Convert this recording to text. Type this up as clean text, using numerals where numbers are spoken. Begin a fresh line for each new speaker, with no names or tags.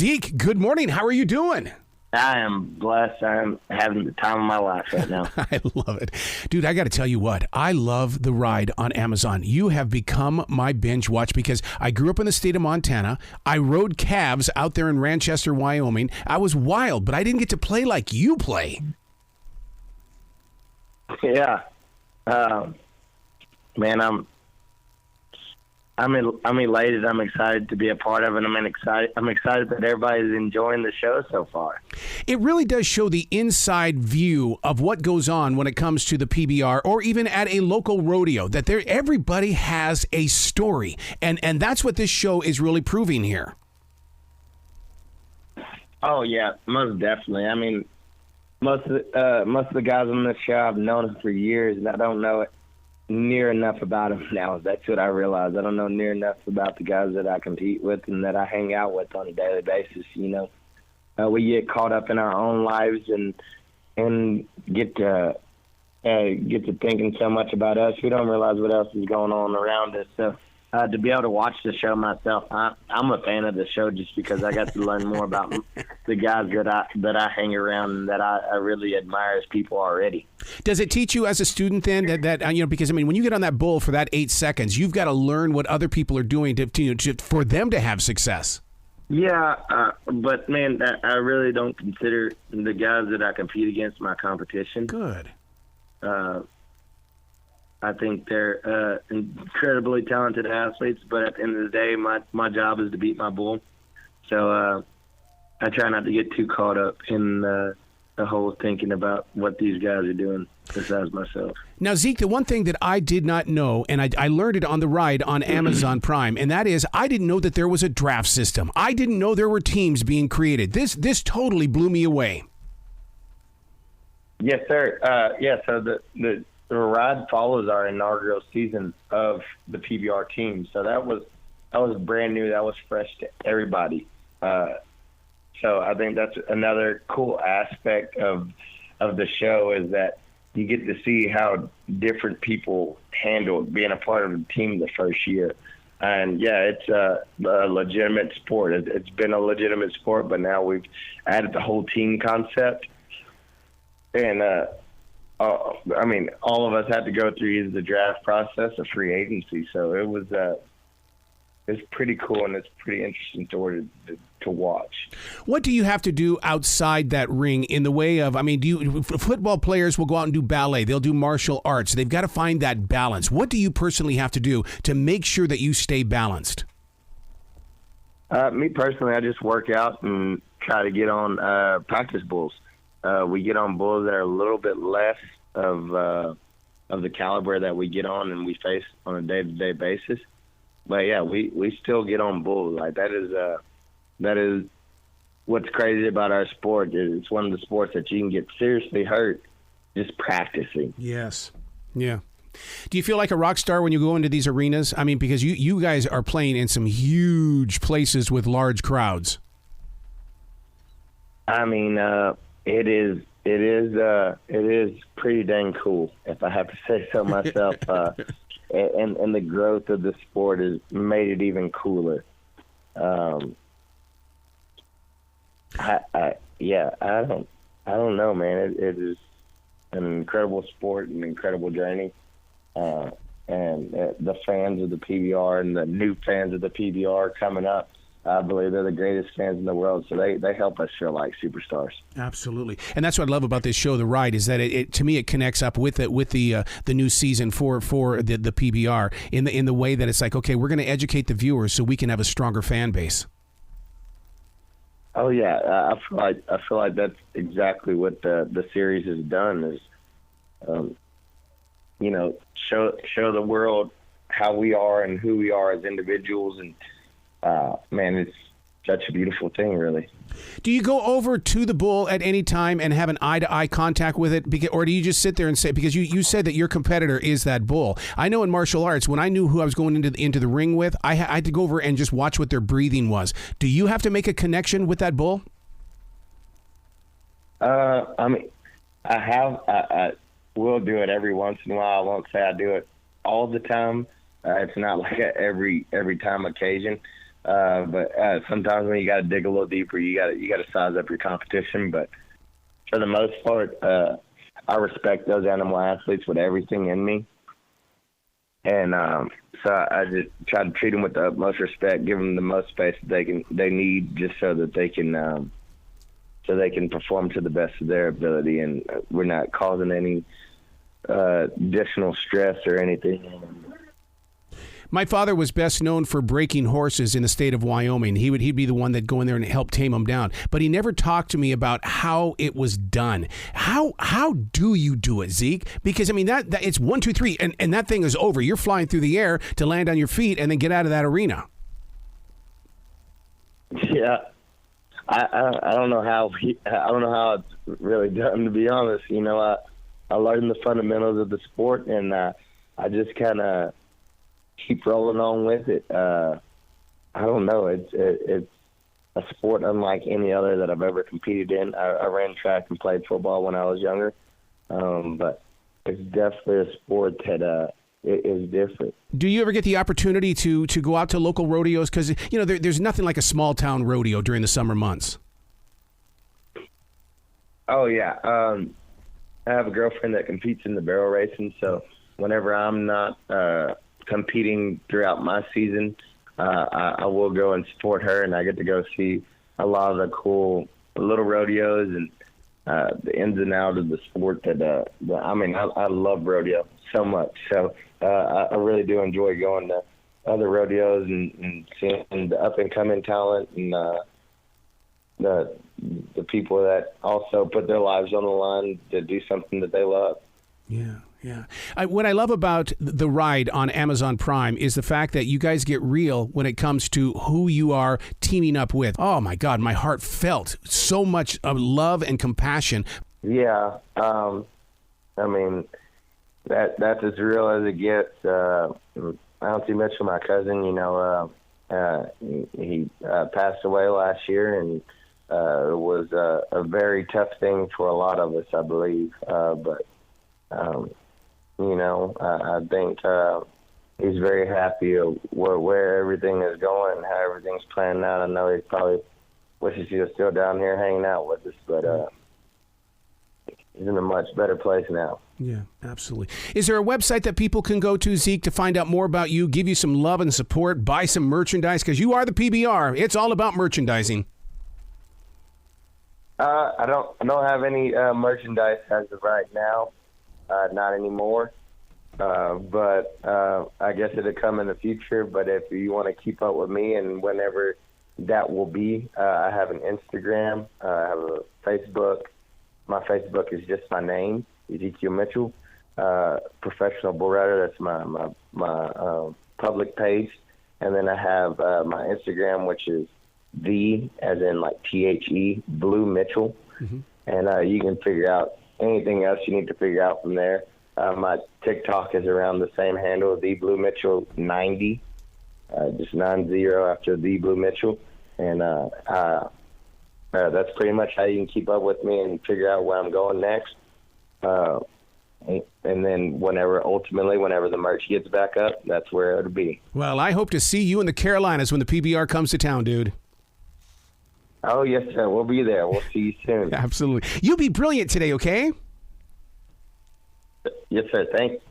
Zeke, good morning. How are you doing?
I am blessed. I'm having the time of my life right now.
I love it. Dude, I got to tell you what. I love the ride on Amazon. You have become my binge watch because I grew up in the state of Montana. I rode calves out there in Ranchester, Wyoming. I was wild, but I didn't get to play like you play.
Yeah. Man, I'm elated. I'm excited to be a part of it. I'm excited that everybody's enjoying the show so far.
It really does show the inside view of what goes on when it comes to the PBR or even at a local rodeo, that everybody has a story. And that's what this show is really proving here.
Oh, yeah, most definitely. I mean, most of the guys on this show, I've known them for years, and I don't know it near enough about them now. That's what I realized. I don't know near enough about the guys that I compete with and that I hang out with on a daily basis. You know, we get caught up in our own lives and get to thinking so much about us. We don't realize what else is going on around us. So to be able to watch the show myself, I'm a fan of the show just because I got to learn more about the guys that I hang around and that I really admire as people already.
Does it teach you as a student then that you know, because I mean, when you get on that bull for that 8 seconds, you've got to learn what other people are doing for them to have success?
Yeah, but man, I really don't consider the guys that I compete against my competition.
Good.
I think they're incredibly talented athletes, but at the end of the day, my job is to beat my bull. So I try not to get too caught up in the whole thinking about what these guys are doing besides myself.
Now, Zeke, the one thing that I did not know, and I learned it on the ride on Amazon Prime, and that is I didn't know that there was a draft system. I didn't know there were teams being created. This totally blew me away.
Yes, sir. So the ride follows our inaugural season of the PBR team. So that was brand new. That was fresh to everybody. So I think that's another cool aspect of the show is that you get to see how different people handle being a part of the team the first year. And, yeah, it's a legitimate sport. It's been a legitimate sport, but now we've added the whole team concept. And, I mean, all of us had to go through either the draft process or free agency. So it was it's pretty cool, and it's pretty interesting to watch.
What do you have to do outside that ring in the way of, I mean, football players will go out and do ballet. They'll do martial arts. They've got to find that balance. What do you personally have to do to make sure that you stay balanced?
Me personally, I just work out and try to get on practice bulls. We get on bulls that are a little bit less of the caliber that we get on and we face on a day-to-day basis. But yeah, we still get on bulls. Like that is what's crazy about our sport. It's one of the sports that you can get seriously hurt just practicing.
Yes. Yeah. Do you feel like a rock star when you go into these arenas? I mean, because you guys are playing in some huge places with large crowds.
I mean, it is pretty dang cool, if I have to say so myself. And the growth of the sport has made it even cooler. I don't know, man. It is an incredible sport, an incredible journey. And the fans of the PBR and the new fans of the PBR coming up, I believe they're the greatest fans in the world, so they help us feel like superstars.
Absolutely, and that's what I love about this show, The Ride, is that it to me it connects up with the new season for the PBR in the way that it's like, okay, we're going to educate the viewers so we can have a stronger fan base.
Oh yeah, I feel like that's exactly what the series has done is, show the world how we are and who we are as individuals and. Man, it's such a beautiful thing, really.
Do you go over to the bull at any time and have an eye-to-eye contact with it? Or do you just sit there and say, because you said that your competitor is that bull. I know in martial arts, when I knew who I was going into the ring with, I had to go over and just watch what their breathing was. Do you have to make a connection with that bull?
I mean, I will do it every once in a while. I won't say I do it all the time. It's not like a every time occasion. But sometimes when you got to dig a little deeper, you got to size up your competition. But for the most part, I respect those animal athletes with everything in me, and so I just try to treat them with the utmost respect, give them the most space that they need, just so that they can perform to the best of their ability, and we're not causing any additional stress or anything.
My father was best known for breaking horses in the state of Wyoming. He'd be the one that'd go in there and help tame them down. But he never talked to me about how it was done. How do you do it, Zeke? Because I mean that it's 1, 2, 3, and that thing is over. You're flying through the air to land on your feet and then get out of that arena.
Yeah, I don't know how it's really done, to be honest. You know, I learned the fundamentals of the sport, and I just kind of keep rolling on with it. I don't know. It's a sport unlike any other that I've ever competed in. I ran track and played football when I was younger, but it's definitely a sport that it is different.
Do you ever get the opportunity to go out to local rodeos? Because there's nothing like a small town rodeo during the summer months.
Oh yeah, I have a girlfriend that competes in the barrel racing, so whenever I'm not competing throughout my season, I will go and support her, and I get to go see a lot of the cool little rodeos and the ins and outs of the sport. I love rodeo so much, so I really do enjoy going to other rodeos and seeing the up and coming talent and the people that also put their lives on the line to do something that they love.
Yeah. What I love about the ride on Amazon Prime is the fact that you guys get real when it comes to who you are teaming up with. Oh, my God, my heart felt so much of love and compassion.
Yeah. I mean, that's as real as it gets. Auntie Mitchell, my cousin, he passed away last year, and it was a very tough thing for a lot of us, I believe. But I think he's very happy where everything is going, how everything's planning out. I know he probably wishes he was still down here hanging out with us, but he's in a much better place now.
Yeah, absolutely. Is there a website that people can go to, Zeke, to find out more about you, give you some love and support, buy some merchandise? Because you are the PBR. It's all about merchandising.
I don't have any merchandise as of right now. Not anymore. But I guess it'll come in the future. But if you want to keep up with me and whenever that will be, I have an Instagram. I have a Facebook. My Facebook is just my name, Ezekiel Mitchell, professional bull rider. That's my public page. And then I have my Instagram, which is as in like THE, Blue Mitchell. Mm-hmm. And you can figure out anything else you need to figure out from there. My TikTok is around the same handle, The Blue Mitchell 90, just 90 after The Blue Mitchell. And that's pretty much how you can keep up with me and figure out where I'm going next. And then whenever the merch gets back up, that's where it'll be.
Well, I hope to see you in the Carolinas when the PBR comes to town, dude.
Oh, yes, sir. We'll be there. We'll see you soon.
Absolutely. You'll be brilliant today, okay?
Yes, sir. Thanks.